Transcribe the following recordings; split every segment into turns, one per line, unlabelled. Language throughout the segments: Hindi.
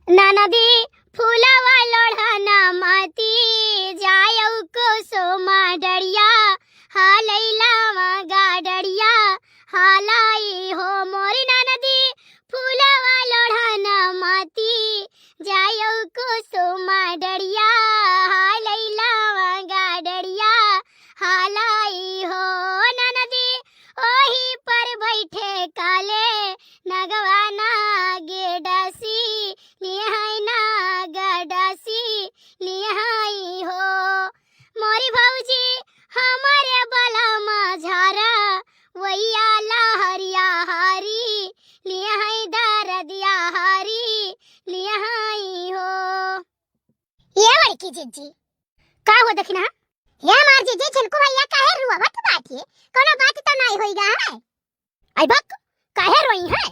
नदी फूलवा लोढ़ना माती जायौ को सोमा डरिया हालैला मगा डरिया हालाई हो मोरी नदी फूलवा लोढ़ना माती जायौ को सोमा डरिया हालैला मगा डरिया हालाई हो नदी ओही पर बैठे काले नगवाना गेडसी लिहाई ना गडसी लिहाई हो मोरी भौजी हमारे बला माझारा वैया लहरिया हरी लिहाई दरदिया हरी लिहाई हो। ये बड़की जीजी का हो देखना ये हमार जीजी झलको भैया काहे रुआवत बाटी कोनो बात तो नहीं होईगा है आई बक काहे रोई है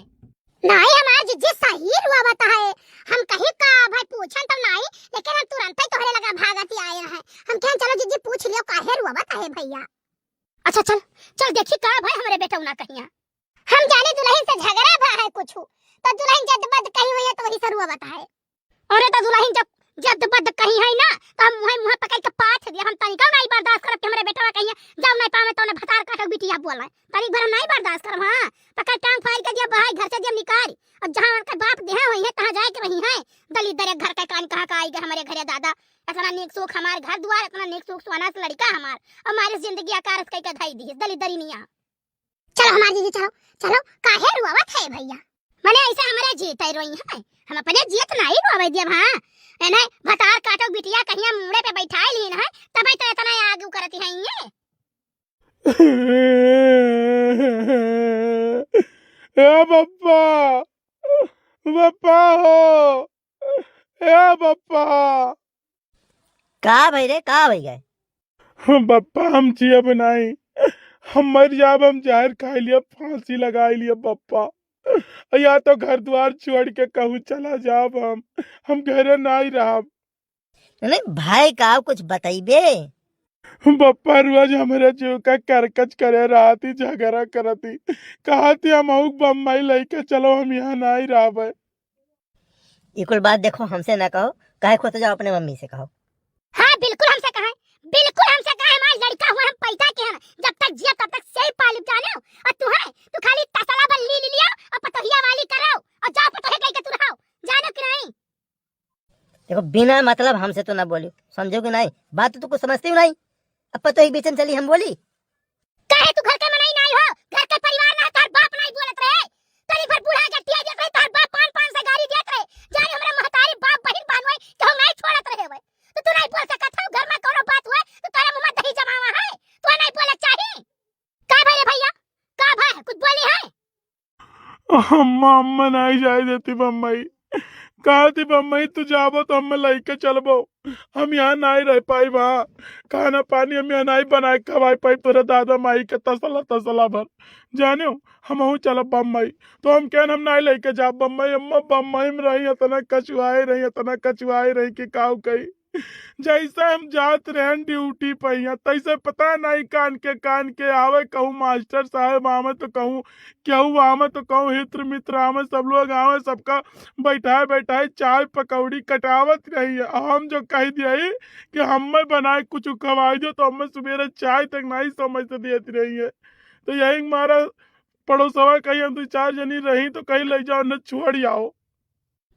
नहीं हमार जीजी सही रुआवत है हम कहीं का भाई पूछन तो नहीं लेकिन हम तुरंत ही तोहरे लगा भागती आए हैं हम कहें चलो जीजी पूछ लियो काहे रुआवत है भैया। अच्छा चल चल देखी का भाई हमारे बेटा ना कहिया हम जाने दुल्हन से झगड़ा भा है कुछ तो दुल्हन जदबद कहीं हुई है तो वही से रुआवत है। अरे तो दुल्हन जब जदबद कहीं है ना तो हम मुंह पकड़ के पाथ दिया हम तनिका नहीं बर्दाश्त करब कि हमरे बेटा कहिया जाओ नहीं पावे तो ने भतार काटक बिटिया बोला तनी भर नहीं बर्दाश्त करब। हां पकड़ टांग फाड़ के दिया बाहर घर से दिया निकाल और जहां उनका बाप देहा हुई है तहां जाए के रही है दलित दरे घर के कान कहां का आई गए हमारे घरे दादा इतना नेक सुख हमार घर द्वार इतना नेक सुख सुहाना से लड़का हमार हमारी जिंदगी आकार कई के धाई दी दलित दरी निया। चलो हमार जीजी चलो चलो काहे रुआवत है भैया माने ऐसे हमारे जीते रोई है हम अपने जीत नहीं रोवे दिया। हां एने भतार काटो बिटिया कहिया मुड़े पे बैठाई लीन है तबे तो इतना आगू करती है ये।
ए बप्पा बप्पा हो ए बप्पा
का भाई रे का भाई गए
बप्पा हम जिया बनाई हम मर जाब हम जहर खा लिया फांसी लगा लिया बप्पा या तो घर द्वार छोड़ के कहूँ चला जाब हम घरे नहीं रहा।
नहीं भाई का कुछ बताइबे
बप्पा रोज हमारे जीव का करकच करे रहा थी झगड़ा करती कहा थी हम बम्बई लेके चलो हम यहाँ नहीं रहा।
इकुल बात देखो हमसे ना कहो काहे खोते जाओ अपने मम्मी से कहो।
हां बिल्कुल हमसे कहा बिल्कुल हमसे कहा हमारा लड़का हुआ हम पैदा के हैं जब तक जिया तब तक सही पालू जानो और तू खाली तसला बल्ली ले लिया और पतोहिया वाली कराओ और जाओ पतोहे कह के तू रहो जानो कि नहीं।
देखो बिना मतलब हमसे तो ना बोलियो समझोगे नहीं बात तो कुछ समझती हो नहीं अब पतो ही बीचन चली हम बोली
काहे तू घर के मनाई नहीं हो घर के परिवार ना तार बाप नहीं बोलत रहे तरी भर बूढ़ा गट्टिया देत रहे तार बाप पान पान से गाड़ी देत रहे जाने हमरा महतारी बाप बहिन बानवे तो हम नहीं छोड़त रहे वे तो तू नहीं बोल सकत हो घर में कोनो बात हुए तो तारा मुंह में दही जमावा है तू नहीं बोले चाहिए का भाई रे भैया का भाई कुछ बोली है
अम्मा नहीं जाए देती बम्बई कहा थी बम्बई तू जाबो तो हम लेके चलबो हम यहाँ नहीं रह पाई वहाँ खाना पानी हम यहाँ नहीं बनाए खवाई पाई तोरे दादा माई के तसला भर जाने हम चलो बम्बई तो हम क्या हम नहीं लेके जा बम्बई अम्मा बम्बई में रही इतना कचुआई रही कि काऊ कही जैसे हम जात रहे ड्यूटी पे तैसे पता नहीं कान के आवे कहूँ मास्टर साहब आवे तो कहूँ केहू आवे तो कहूँ हित्र मित्र आवे सब लोग आवे सबका बैठाए चाय पकौड़ी कटावत रही है। हम जो कह दिया कि हमें बनाए कुछ खवाई दो तो हमें सुबह चाय तक नहीं समझ से देती रही है। तो यही हमारा पड़ोसवा कहीं हम 2-4 जनी रही तो कहीं ले जाओ न छोड़ आओ।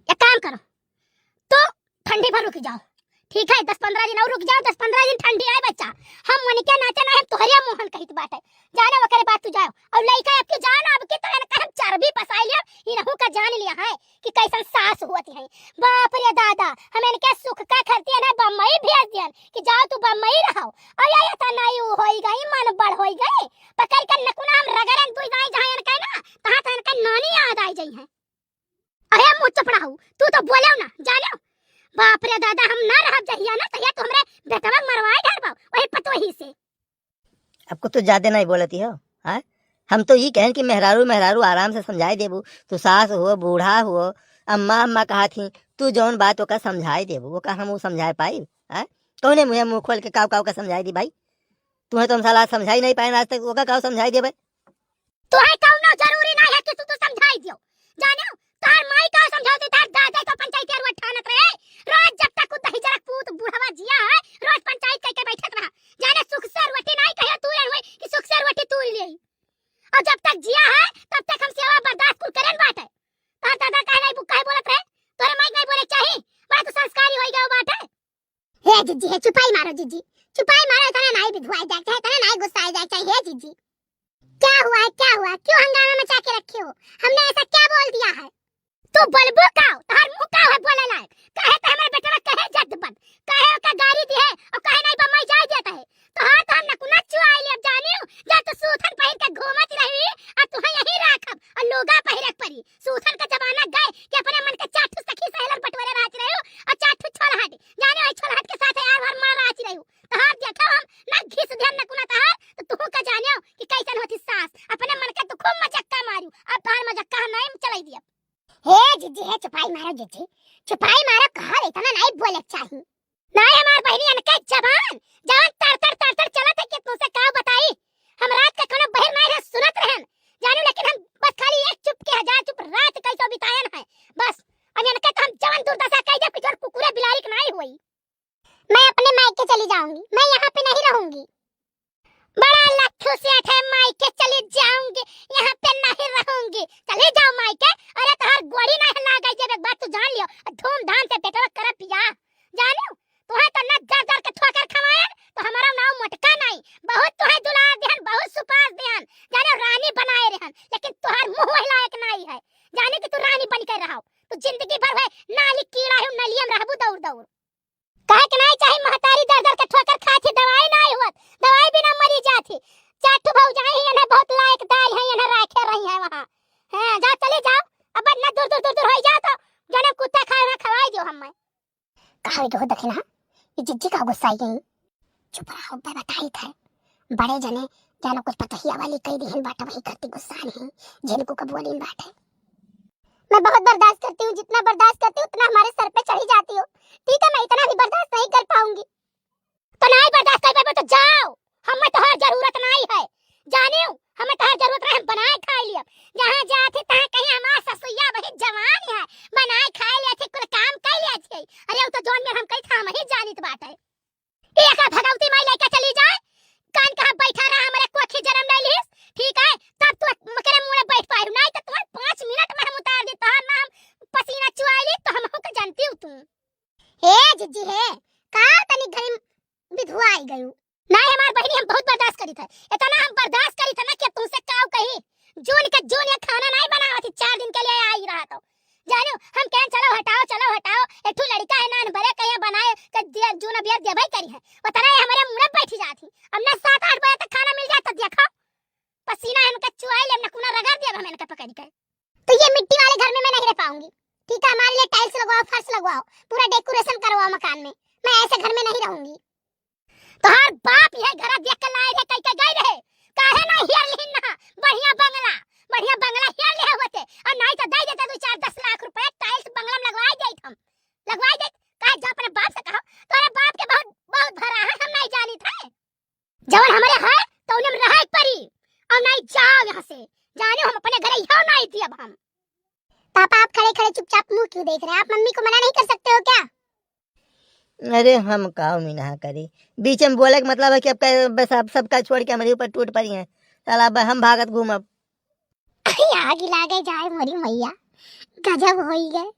एक काम करो तो ठंडी भर रुक जाओ ठीक है 10-15 दिन और रुक जाओ 10-15 दिन ठंडी आए बच्चा हम मन के नाचे ना हम तोहरिया मोहन कहित बाटे जाने वकरे बात तू जाओ और लइका आपके जान अब के तो हम चर्बी पसाई लिया इनहु का जान लिया है कि कैसन सास होती है। बाप रे दादा हम इनके सुख का करती है ना बम्बई भेज दियन कि जाओ तू बम्बई रहो और ये तो नहीं होई गई मन बड़ होई गई पकड़ कर नकुना हम रगड़न तू जाई जहां इनके ना तहां तो इनके नानी याद आई जई है। अरे मुझ चपड़ाऊ तू तो बोले ना जानो बाप रे दादा हम ना रह जहिया ना तहिया तो हमरे बेटवा मरवाए डरबा वही पतो ही से
आपको तो ज्यादा नहीं बोलती हो हां हम तो ये कहें कि मेहरारू आराम से समझाई देबू तू सास हो बूढ़ा हो अम्मा कहा थी तू जौन बात ओका समझाई देबू वो का हम समझाए पाई हैं कौने मुंह खोल के काव का समझाई दी भाई तुम्हें तो हम साला समझाई नहीं पाए आज तक ओका काव समझाई देबे
तो है कहना जरूरी नहीं है कि तू तो समझाई दियो जानो तार माई का समझाते तार दादा तो पंचायत जीजी है, चुपाई मारो जीजी, चुपाई मारो, इतना नहीं विधवाई जाए चाहे, इतना नहीं गुस्साए जाए चाहे जीजी। क्या हुआ है, क्या हुआ, क्यों हंगामा मचा के रखे हो? हमने ऐसा क्या बोल दिया है? तू बोलबो का तोहर मुंह का है बोले लायक? कहे त हमरे बेटवा कहे जद बन, कहे का गाड़ी दी है और कहे नहीं बम्मई जाए देता है। तोहर तो हम नकुना चुआई ले जानियो, जा तो सूथन पहिर के घूमत रही और तू यही राखब और लोगा पहिरक परी। सूथन का जमाना गए कि अपने मन के चाठू सखी सहेलन बटोरे रात रहो और चाठू छोल हट जाने ओई छोल हट के साथ यार भर मार रात रहो। तोहर देखा हम ना घिस ध्यान नकुना तोहर तो तू का जानियो कि कैसन होती सास, अपने मन के तू खूब मजक्का मारू, अब तोहर मजक्का नहीं चलाई दिया। हे जीजी है, चुपाई मारो जीजी, चुपाई मारो, कहा इतना नहीं बोले चाहिए। नहीं हमार बहनी अनके जबान जान तर तर तर तर चलत है कि तुमसे का बताई। हम रात का कोनो बहर नहीं रह सुनत रहन जानू, लेकिन हम बस खाली एक चुप के हजार चुप रात कैसो बितायन है बस। अब अनके तो हम जवान दुर्दशा कह दे कि कुकुरे बिलारी के नहीं हुई। मैं अपने मायके चली जाऊंगी, मैं यहाँ पे नहीं रहूंगी। बड़ा लट्ठू सेठ है, मायके चली जाऊंगी, यहाँ पे नहीं रहूंगी। चले जाओ मायके। अरे तोहर गोड़ी नहीं ला गई जब एक बात तू जान लियो, धूमधाम से बेटवा कर पिया जानो। तुहे तो न दर दर के ठोकर खवाए तो हमारा नाम मोटका नहीं, बहुत तुहे दुलार देहन, बहुत सुपास देहन, जाने रानी बनाए रहन, लेकिन तुहार मुंह वहला एक नहीं है जाने कि तू रानी बन के रहो। तू जिंदगी भर है नाली कीड़ा है, नलियम रहबू दौड़ दौड़। कहे कि नहीं चाहे महतारी दर दर के ठोकर खाती, दवाई नहीं होत, दवाई बिना मरी जाती। चाटू भौजाई है इन्हें बहुत लायकदार है, इन्हें रखे रही है वहां। हां जा चले जाओ, अब न दूर दूर दूर दूर हो जा तो जाने कुत्ता खाए ना खवाई दो हमें। कहे तो देखना ये जिज्जी का गुस्सा आई गई। चुप रहो, मैं बताई था बड़े जने जानो कुछ पतहिया वाली कई दिहन बाट वही करती गुस्सा नहीं, जिनको कबूली बात है। मैं बहुत बर्दाश्त करती हूँ, जितना बर्दाश्त करती हूँ उतना हमारे सर पे चढ़ी जाती हो। ठीक है, मैं इतना भी बर्दाश्त नहीं कर पाऊंगी। तो नहीं बर्दाश्त कर पाए तो जाओ, हमें तो हर जरूरत नहीं है जानियो, हमें तो हर जरूरत है बनाए खा लिया। जहाँ जाते तहाँ कहीं हमार ससुइया वही जवान है, बनाए खा लिया थे, कुल काम कर लिया थे। अरे वो तो जोन में हम कई था हम ही जानित बात है। एक भगवती माई लेके चली जाए, कान कहाँ बैठा रहा हमारे कोखी जन्म ले लीस, ठीक है तब तू मकरे मुंह में बैठ पाए, नहीं तो तुम्हारे 5 मिनट में हम उतार दे तो हम पसीना चुआ ली तो हम को जानती हूँ तू। हे जिज्जी है, का तनी घर विधवा आई गई नहीं हमार बहनी, हम बहुत बर्दाश्त करी था, इतना हम बर्दाश्त करी था ना कि तुमसे काव कही जोन का जोन ये खाना नहीं बनावा थी, 4 दिन के लिए आई रहा तो जानो हम कह चलो हटाओ एठू लड़का है ना बड़े कहीं बनाए कर जोन बियर देबई करी है, उतना हमारे मुंह में बैठी जाती। अब ना 7-8 बजे तक खाना मिल जाए तो देखो पसीना इनका चुआई ले, कुना रगड़ दिया हम इनका पकड़ के। तो ये मिट्टी वाले घर में मैं नहीं रह पाऊंगी, ठीक है हमारे लिए टाइल्स लगवाओ, फर्श लगवाओ, पूरा डेकोरेशन करवाओ मकान में, मैं ऐसे घर में नहीं रहूंगी। तो हर बाप यह घर देख के लाए रे कई गई रहे, काहे ना हियर लेना बढ़िया बंगला हियर ले होते और नहीं तो दे देते 2-4-10 लाख रुपए टाइल्स बंगला में लगवाई दे, हम लगवाई दे। काहे जा अपने बाप से कहो, तोरे बाप के बहुत भरा है, हम नहीं जानी थे जवन हमारे है तो उन्हें रहे परी और नहीं जाओ यहाँ से जाने, हम अपने घर यहाँ नहीं थी। अब हम पापा आप खड़े खड़े चुपचाप मुंह क्यों देख रहे हैं, आप मम्मी को मना नहीं कर सकते हो क्या?
अरे हम काव मीना करी, बीच में बोले का मतलब है कि अब बस आप सबका छोड़ के हमारे ऊपर टूट पड़ी हैं, चल अब हम भागत घूमब।
आग लागे जाए मोरी मैया, गजब हो ही गए।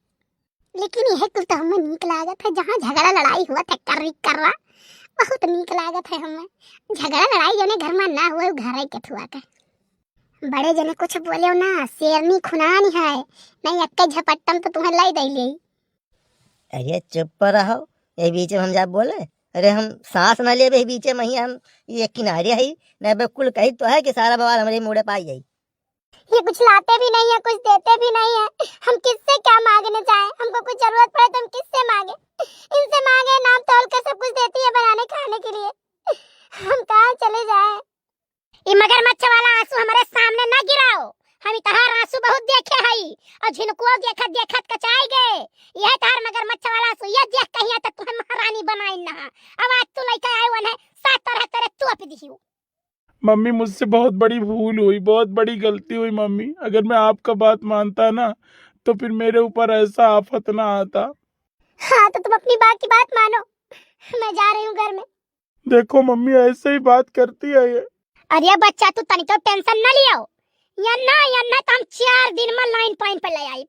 लेकिन यह कुल तो हमें नीक लागत है, जहाँ झगड़ा लड़ाई हुआ था करवा बहुत नीक लागत है हमें। झगड़ा लड़ाई जने घर में ना हुए घर के थुआ का बड़े जने कुछ बोले ना, शेरनी खुनानी है नहीं अक्के झपट्टम तो तुम्हें लाई दे ले।
अरे चुप रहो, ये बीच में हम जा बोले, अरे हम सांस न ले बीच में ही हम ये किनारे है न बिल्कुल कही तो है कि सारा बवाल हमारे मुड़े पाई जाई।
ये कुछ लाते भी नहीं है, कुछ देते भी नहीं है, हम किससे क्या मांगने जाए? हमको कुछ जरूरत पड़े तो हम किससे मांगे? इनसे मांगे नाम तोल कर सब कुछ देती है बनाने खाने के लिए, हम कहाँ चले जाए? ये मगरमच्छ वाला आंसू हमारे सामने न गिराओ, हम तहार आंसू बहुत देखे हई और झिनको देखत कचाई गए। यह तहार मगरमच्छ वाला आंसू ये देख कहिया तक तुम्हें महारानी बनाई ना। अब आज तू लइका आए वन है 7 तरह तेरे तू पे दिखियो।
मम्मी मुझसे बहुत बड़ी भूल हुई, बहुत बड़ी गलती हुई मम्मी, अगर मैं आपका बात मानता ना तो फिर मेरे ऊपर ऐसा आफत ना आता।
हाँ तो तुम अपनी बात की बात मानो, मैं जा रही हूँ घर में।
देखो मम्मी ऐसे ही बात करती है ये।
अरे बच्चा तू तनी तो टेंशन न लियो, या तो हम 4 दिन में लाइन पॉइंट पे ले आई,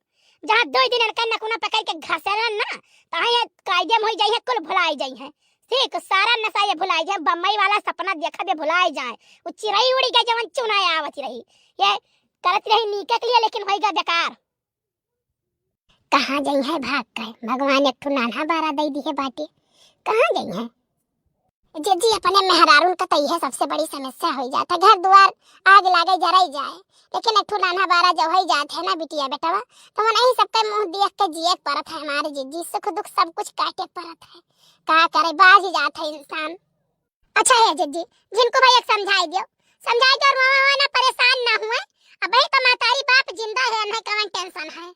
जहाँ 2 दिन का नकुना पकड़ के घसेलन ना तहाँ ये कायदे में हो जाई है, कुल भुलाई जाई है। ठीक सारा नशा ये भुलाई जाए, बम्बई वाला सपना देखा दे भुलाई जाए, वो चिड़ई उड़ी के जवन चुनाए आवत रही, ये करत रही नीके के लिए, लेकिन होई गा बेकार। कहाँ गई है भाग कर, भगवान एक ठो नाना बारा दई दी है बाटी, कहाँ गई है जी अपने मेहरारून का तई है सबसे बड़ी समस्या हो जाता, घर द्वार आग लागे जराई जाए, लेकिन एक ठो नाना बारा जब हो जाते है ना बिटिया बेटवा, तो वो नहीं सबके मुंह देख के जिए परत है, हमारे जिज्जी सुख दुख सब कुछ काटे परत है, का करे बाज ही जाता है इंसान। अच्छा है जिज्जी, जिनको भाई एक समझाई दियो, समझाई दो और मामा ना परेशान ना हुए, अब भाई तो मातारी बाप जिंदा है, नहीं कवन टेंशन है।